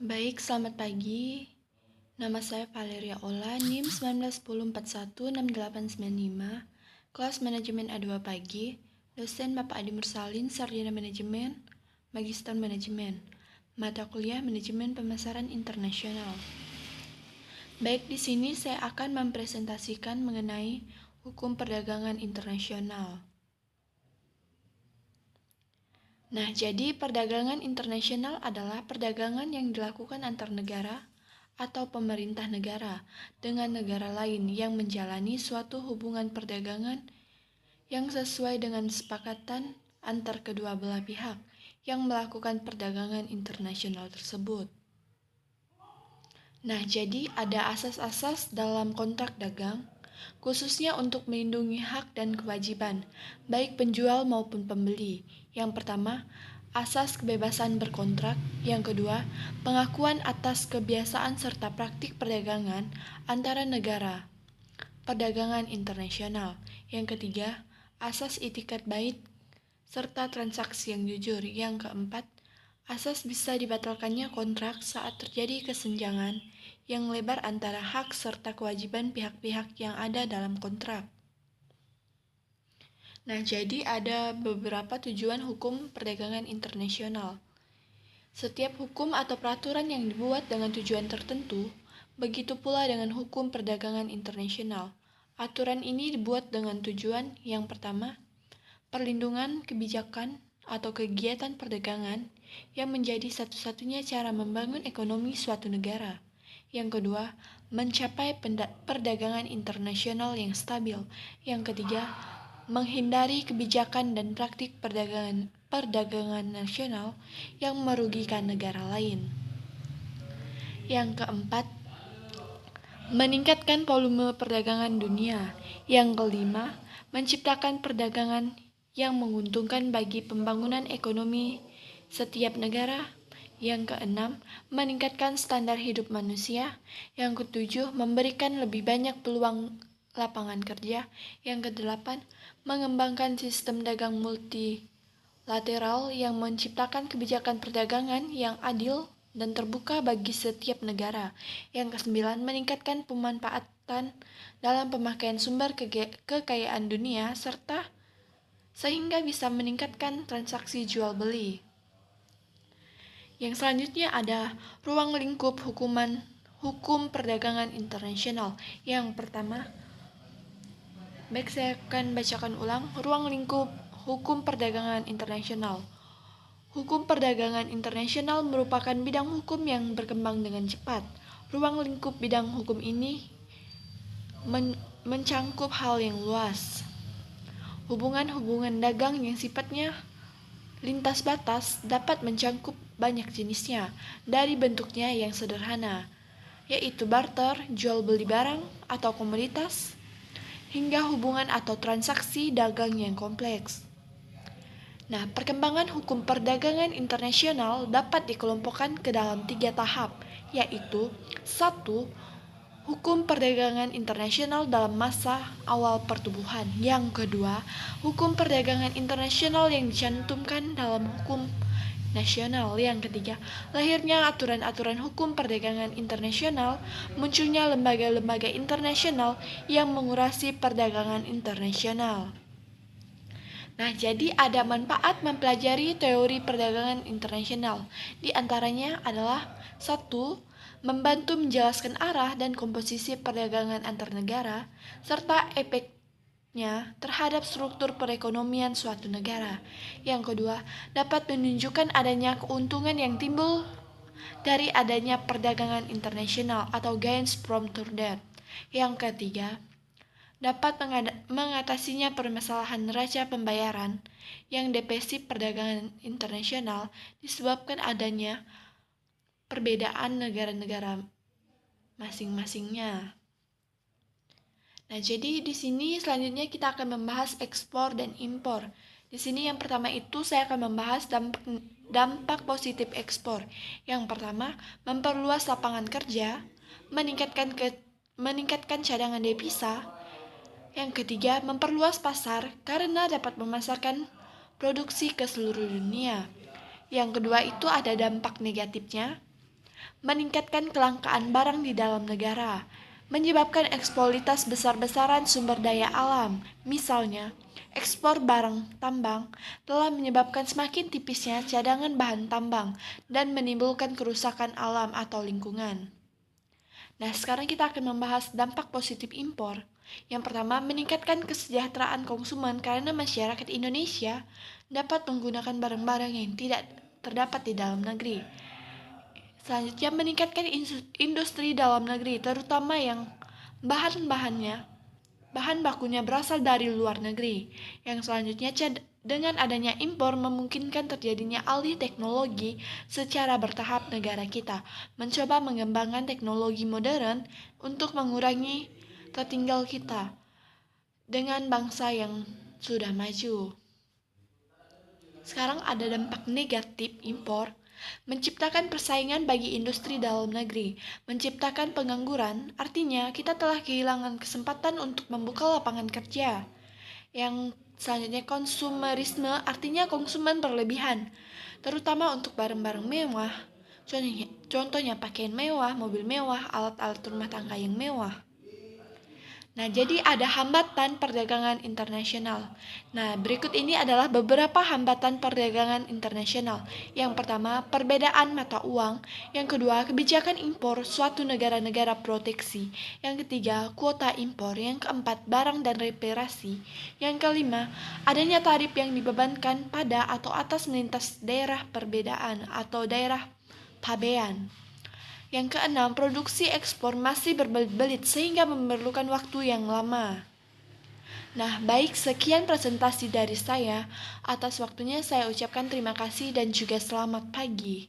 Baik, selamat pagi. Nama saya Valeria Ola, NIM 1910416895, kelas manajemen A2 pagi, dosen Bapak Adi Mursalin, Sarjana Manajemen, Magister Manajemen, mata kuliah Manajemen Pemasaran Internasional. Baik, di sini saya akan mempresentasikan mengenai hukum perdagangan internasional. Nah, jadi perdagangan internasional adalah perdagangan yang dilakukan antar negara atau pemerintah negara dengan negara lain yang menjalani suatu hubungan perdagangan yang sesuai dengan kesepakatan antar kedua belah pihak yang melakukan perdagangan internasional tersebut. Nah, jadi ada asas-asas dalam kontrak dagang, khususnya untuk melindungi hak dan kewajiban, baik penjual maupun pembeli. Yang pertama, asas kebebasan berkontrak. Yang kedua, pengakuan atas kebiasaan serta praktik perdagangan antara negara, perdagangan internasional. Yang ketiga, asas itikat baik serta transaksi yang jujur. Yang keempat, asas bisa dibatalkannya kontrak saat terjadi kesenjangan yang lebar antara hak serta kewajiban pihak-pihak yang ada dalam kontrak. Nah, jadi ada beberapa tujuan hukum perdagangan internasional. Setiap hukum atau peraturan yang dibuat dengan tujuan tertentu, begitu pula dengan hukum perdagangan internasional. Aturan ini dibuat dengan tujuan yang pertama, perlindungan kebijakan atau kegiatan perdagangan yang menjadi satu-satunya cara membangun ekonomi suatu negara. Yang kedua, mencapai perdagangan internasional yang stabil. Yang ketiga, menghindari kebijakan dan praktik perdagangan nasional yang merugikan negara lain. Yang keempat, meningkatkan volume perdagangan dunia. Yang kelima, menciptakan perdagangan yang menguntungkan bagi pembangunan ekonomi setiap negara. Yang keenam, meningkatkan standar hidup manusia. Yang ketujuh, memberikan lebih banyak peluang lapangan kerja. Yang kedelapan, mengembangkan sistem dagang multilateral yang menciptakan kebijakan perdagangan yang adil dan terbuka bagi setiap negara. Yang kesembilan, meningkatkan pemanfaatan dalam pemakaian sumber kekayaan dunia serta sehingga bisa meningkatkan transaksi jual beli. Yang selanjutnya ada ruang lingkup hukum perdagangan internasional. Yang pertama, baik, saya akan bacakan ulang. Ruang lingkup hukum perdagangan internasional. Hukum perdagangan internasional merupakan bidang hukum yang berkembang dengan cepat. Ruang lingkup bidang hukum ini mencangkup hal yang luas. Hubungan-hubungan dagang yang sifatnya lintas batas dapat mencangkup banyak jenisnya, dari bentuknya yang sederhana, yaitu barter, jual beli barang atau komoditas, hingga hubungan atau transaksi dagang yang kompleks. Nah, perkembangan hukum perdagangan internasional dapat dikelompokkan ke dalam 3 tahap, yaitu 1. Hukum perdagangan internasional dalam masa awal pertumbuhan. Yang kedua, hukum perdagangan internasional yang dicantumkan dalam hukum nasional. Yang ketiga, lahirnya aturan-aturan hukum perdagangan internasional, munculnya lembaga-lembaga internasional yang mengurasi perdagangan internasional. Nah, jadi ada manfaat mempelajari teori perdagangan internasional. Di antaranya adalah 1. Membantu menjelaskan arah dan komposisi perdagangan antar negara, serta efeknya terhadap struktur perekonomian suatu negara. Yang kedua, dapat menunjukkan adanya keuntungan yang timbul dari adanya perdagangan internasional atau gains from trade. Yang ketiga, dapat mengatasinya permasalahan neraca pembayaran yang defisit perdagangan internasional disebabkan adanya perbedaan negara-negara masing-masingnya. Nah, jadi di sini selanjutnya kita akan membahas ekspor dan impor. Di sini yang pertama itu saya akan membahas dampak positif ekspor. Yang pertama, memperluas lapangan kerja, meningkatkan cadangan devisa. Yang ketiga, memperluas pasar karena dapat memasarkan produksi ke seluruh dunia. Yang kedua itu ada dampak negatifnya, meningkatkan kelangkaan barang di dalam negara, menyebabkan eksploitasi besar-besaran sumber daya alam. Misalnya, ekspor barang tambang telah menyebabkan semakin tipisnya cadangan bahan tambang dan menimbulkan kerusakan alam atau lingkungan. Nah, sekarang kita akan membahas dampak positif impor. Yang pertama, meningkatkan kesejahteraan konsumen karena masyarakat Indonesia dapat menggunakan barang-barang yang tidak terdapat di dalam negeri. Selanjutnya, meningkatkan industri dalam negeri, terutama yang bahan bakunya berasal dari luar negeri. Yang selanjutnya, dengan adanya impor memungkinkan terjadinya alih teknologi secara bertahap negara kita, mencoba mengembangkan teknologi modern untuk mengurangi tertinggal kita dengan bangsa yang sudah maju. Sekarang ada dampak negatif impor, menciptakan persaingan bagi industri dalam negeri, menciptakan pengangguran, artinya kita telah kehilangan kesempatan untuk membuka lapangan kerja. Yang selanjutnya konsumerisme, artinya konsumen berlebihan, terutama untuk barang-barang mewah. Contohnya pakaian mewah, mobil mewah, alat-alat rumah tangga yang mewah. Nah, jadi ada hambatan perdagangan internasional. Nah, berikut ini adalah beberapa hambatan perdagangan internasional. Yang pertama, perbedaan mata uang. Yang kedua, kebijakan impor suatu negara-negara proteksi. Yang ketiga, kuota impor. Yang keempat, barang dan reparasi. Yang kelima, adanya tarif yang dibebankan pada atau atas melintas daerah perbedaan atau daerah pabean. Yang keenam, produksi ekspor masih berbelit-belit sehingga memerlukan waktu yang lama. Nah, baik, sekian presentasi dari saya. Atas waktunya saya ucapkan terima kasih dan juga selamat pagi.